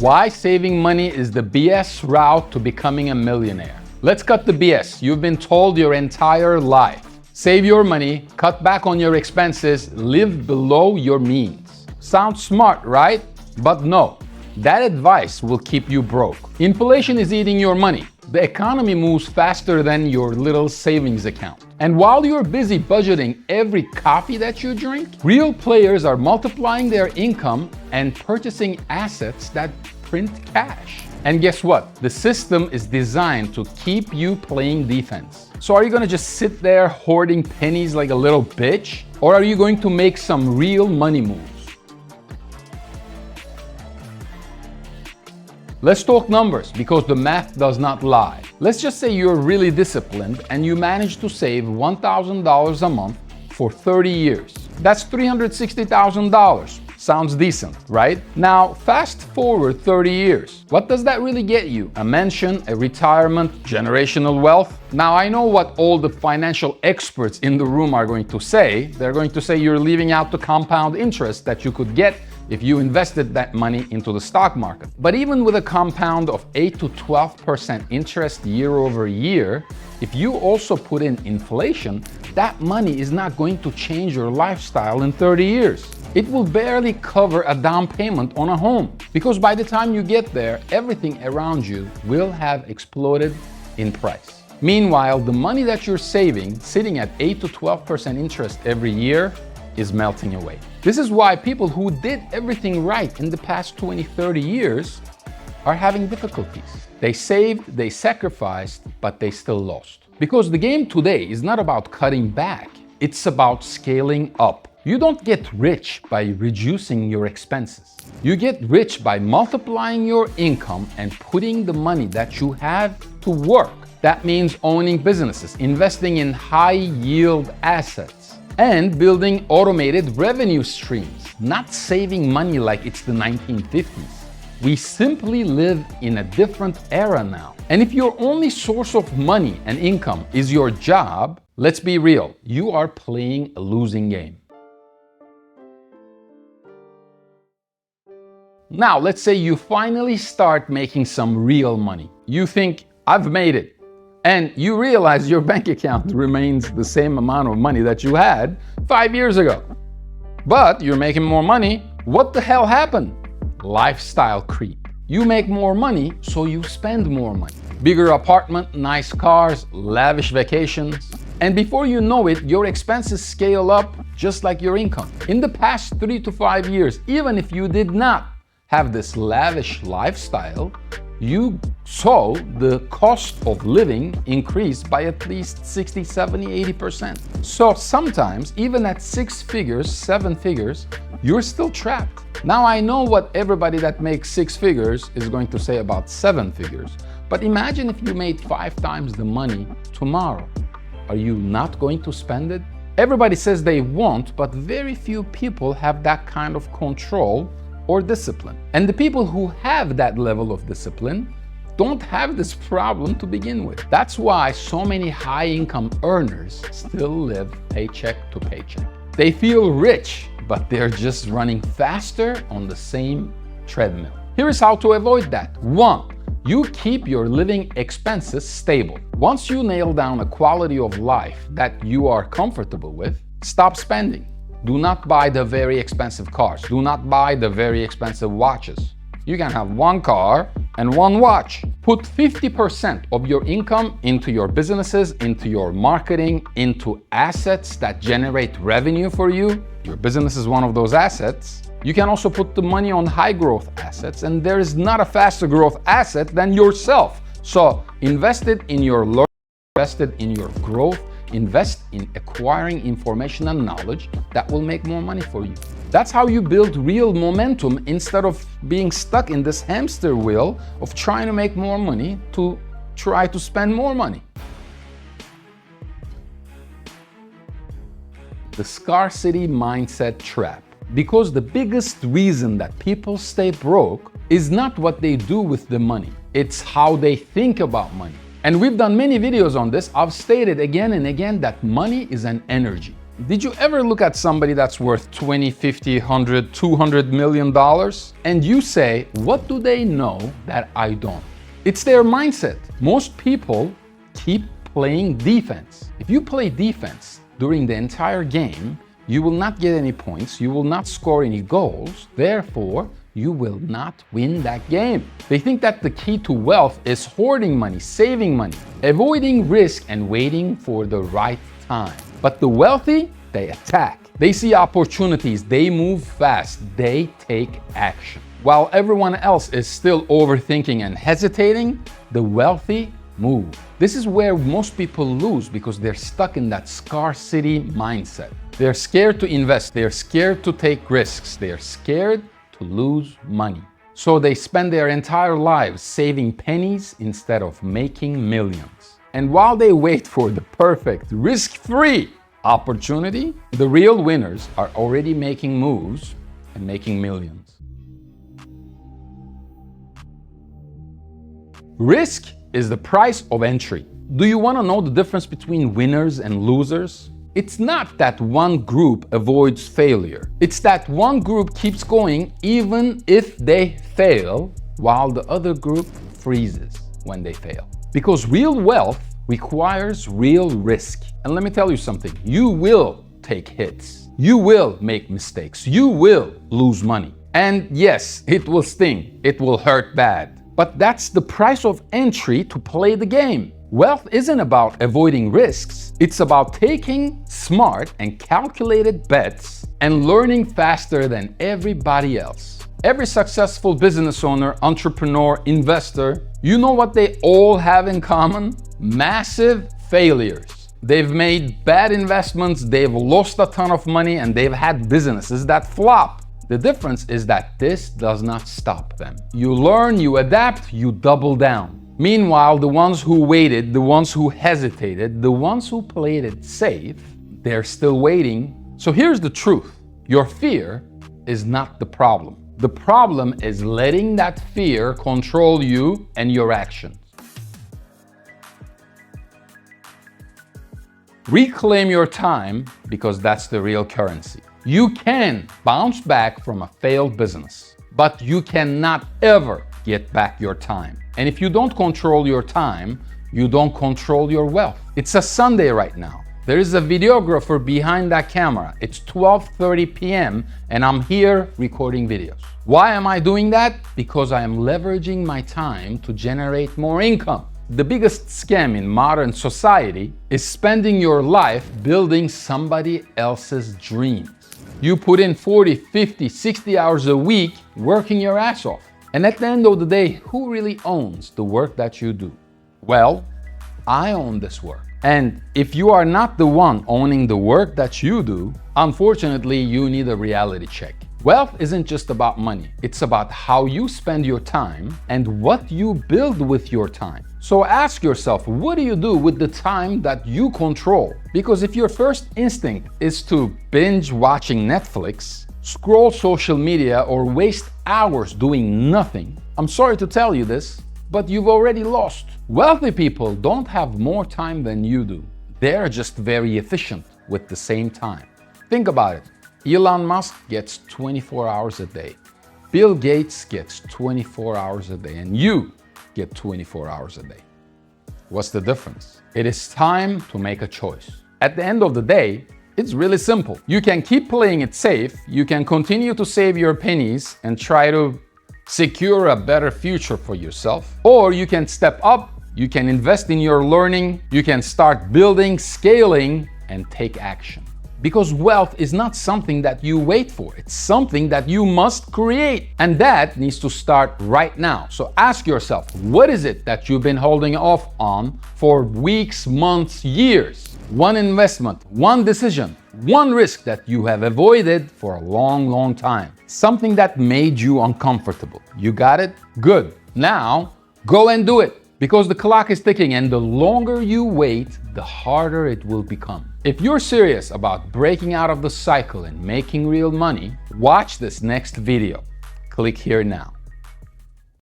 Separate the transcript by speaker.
Speaker 1: Why saving money is the BS route to becoming a millionaire. Let's cut the BS you've been told your entire life. Save your money, cut back on your expenses, live below your means. Sounds smart, right? But no, that advice will keep you broke. Inflation is eating your money. The economy moves faster than your little savings account. And while you're busy budgeting every coffee that you drink, real players are multiplying their income and purchasing assets that print cash. And guess what? The system is designed to keep you playing defense. So are you gonna just sit there hoarding pennies like a little bitch? Or are you going to make some real money moves? Let's talk numbers because the math does not lie. Let's just say you're really disciplined and you manage to save $1,000 a month for 30 years. That's $360,000. Sounds decent, right? Now, fast forward 30 years. What does that really get you? A mansion, a retirement, generational wealth? Now, I know what all the financial experts in the room are going to say. They're going to say you're leaving out the compound interest that you could get if you invested that money into the stock market. But even with a compound of 8 to 12% interest year over year, if you also put in inflation, that money is not going to change your lifestyle in 30 years. It will barely cover a down payment on a home, because by the time you get there, everything around you will have exploded in price. Meanwhile, the money that you're saving, sitting at 8 to 12% interest every year, is melting away. This is why people who did everything right in the past 20, 30 years are having difficulties. They saved, they sacrificed, but they still lost. Because the game today is not about cutting back, it's about scaling up. You don't get rich by reducing your expenses. You get rich by multiplying your income and putting the money that you have to work. That means owning businesses, investing in high-yield assets, and building automated revenue streams, not saving money like it's the 1950s. We simply live in a different era now. And if your only source of money and income is your job, let's be real, you are playing a losing game. Now, let's say you finally start making some real money. You think, I've made it. And you realize your bank account remains the same amount of money that you had 5 years ago. But you're making more money. What the hell happened? Lifestyle creep. You make more money, so you spend more money. Bigger apartment, nice cars, lavish vacations. And before you know it, your expenses scale up just like your income. In the past 3 to 5 years, even if you did not have this lavish lifestyle, you saw the cost of living increase by at least 60, 70, 80%. So sometimes, even at 6 figures, 7 figures, you're still trapped. Now I know what everybody that makes 6 figures is going to say about 7 figures, but imagine if you made 5 times the money tomorrow. Are you not going to spend it? Everybody says they won't, but very few people have that kind of control or discipline. And the people who have that level of discipline don't have this problem to begin with. That's why so many high-income earners still live paycheck to paycheck. They feel rich, but they're just running faster on the same treadmill. Here is how to avoid that. 1. You keep your living expenses stable. Once you nail down a quality of life that you are comfortable with, stop spending. Do not buy the very expensive cars. Do not buy the very expensive watches. You can have 1 car and 1 watch. Put 50% of your income into your businesses, into your marketing, into assets that generate revenue for you. Your business is one of those assets. You can also put the money on high growth assets, and there is not a faster growth asset than yourself. So invest it in your learning, invest it in your growth, invest in acquiring information and knowledge that will make more money for you. That's how you build real momentum instead of being stuck in this hamster wheel of trying to make more money to try to spend more money. The scarcity mindset trap. Because the biggest reason that people stay broke is not what they do with the money. It's how they think about money. And we've done many videos on this. I've stated again and again that money is an energy. Did you ever look at somebody that's worth 20, 50, 100, 200 million dollars and you say, what do they know that I don't? It's their mindset. Most people keep playing defense. If you play defense during the entire game, you will not get any points, you will not score any goals, therefore, you will not win that game. They think that the key to wealth is hoarding money, saving money, avoiding risk, and waiting for the right time. But the wealthy, they attack. They see opportunities, they move fast, they take action. While everyone else is still overthinking and hesitating, the wealthy move. This is where most people lose because they're stuck in that scarcity mindset. They're scared to invest, they're scared to take risks, they're scared to lose money. So they spend their entire lives saving pennies instead of making millions. And while they wait for the perfect, risk-free opportunity, the real winners are already making moves and making millions. Risk is the price of entry. Do you want to know the difference between winners and losers? It's not that one group avoids failure. It's that one group keeps going even if they fail, while the other group freezes when they fail. Because real wealth requires real risk. And let me tell you something, you will take hits. You will make mistakes. You will lose money. And yes, it will sting. It will hurt bad. But that's the price of entry to play the game. Wealth isn't about avoiding risks. It's about taking smart and calculated bets and learning faster than everybody else. Every successful business owner, entrepreneur, investor, you know what they all have in common? Massive failures. They've made bad investments, they've lost a ton of money, and they've had businesses that flop. The difference is that this does not stop them. You learn, you adapt, you double down. Meanwhile, the ones who waited, the ones who hesitated, the ones who played it safe, they're still waiting. So here's the truth. Your fear is not the problem. The problem is letting that fear control you and your actions. Reclaim your time because that's the real currency. You can bounce back from a failed business, but you cannot ever get back your time. And if you don't control your time, you don't control your wealth. It's a Sunday right now. There is a videographer behind that camera. It's 12:30 p.m. and I'm here recording videos. Why am I doing that? Because I am leveraging my time to generate more income. The biggest scam in modern society is spending your life building somebody else's dreams. You put in 40, 50, 60 hours a week working your ass off. And at the end of the day, who really owns the work that you do? Well, I own this work. And if you are not the one owning the work that you do, unfortunately, you need a reality check. Wealth isn't just about money. It's about how you spend your time and what you build with your time. So ask yourself, what do you do with the time that you control? Because if your first instinct is to binge watching Netflix, scroll social media, or waste hours doing nothing, I'm sorry to tell you this, but you've already lost. Wealthy people don't have more time than you do. They're just very efficient with the same time. Think about it. Elon Musk gets 24 hours a day. Bill Gates gets 24 hours a day, and you get 24 hours a day. What's the difference? It is time to make a choice. At the end of the day, it's really simple. You can keep playing it safe, you can continue to save your pennies and try to secure a better future for yourself, or you can step up, you can invest in your learning, you can start building, scaling, and take action. Because wealth is not something that you wait for, it's something that you must create. And that needs to start right now. So ask yourself, what is it that you've been holding off on for weeks, months, years? One investment, one decision, one risk that you have avoided for a long, long time. Something that made you uncomfortable. You got it? Good. Now, go and do it. Because the clock is ticking, and the longer you wait, the harder it will become. If you're serious about breaking out of the cycle and making real money, watch this next video. Click here now.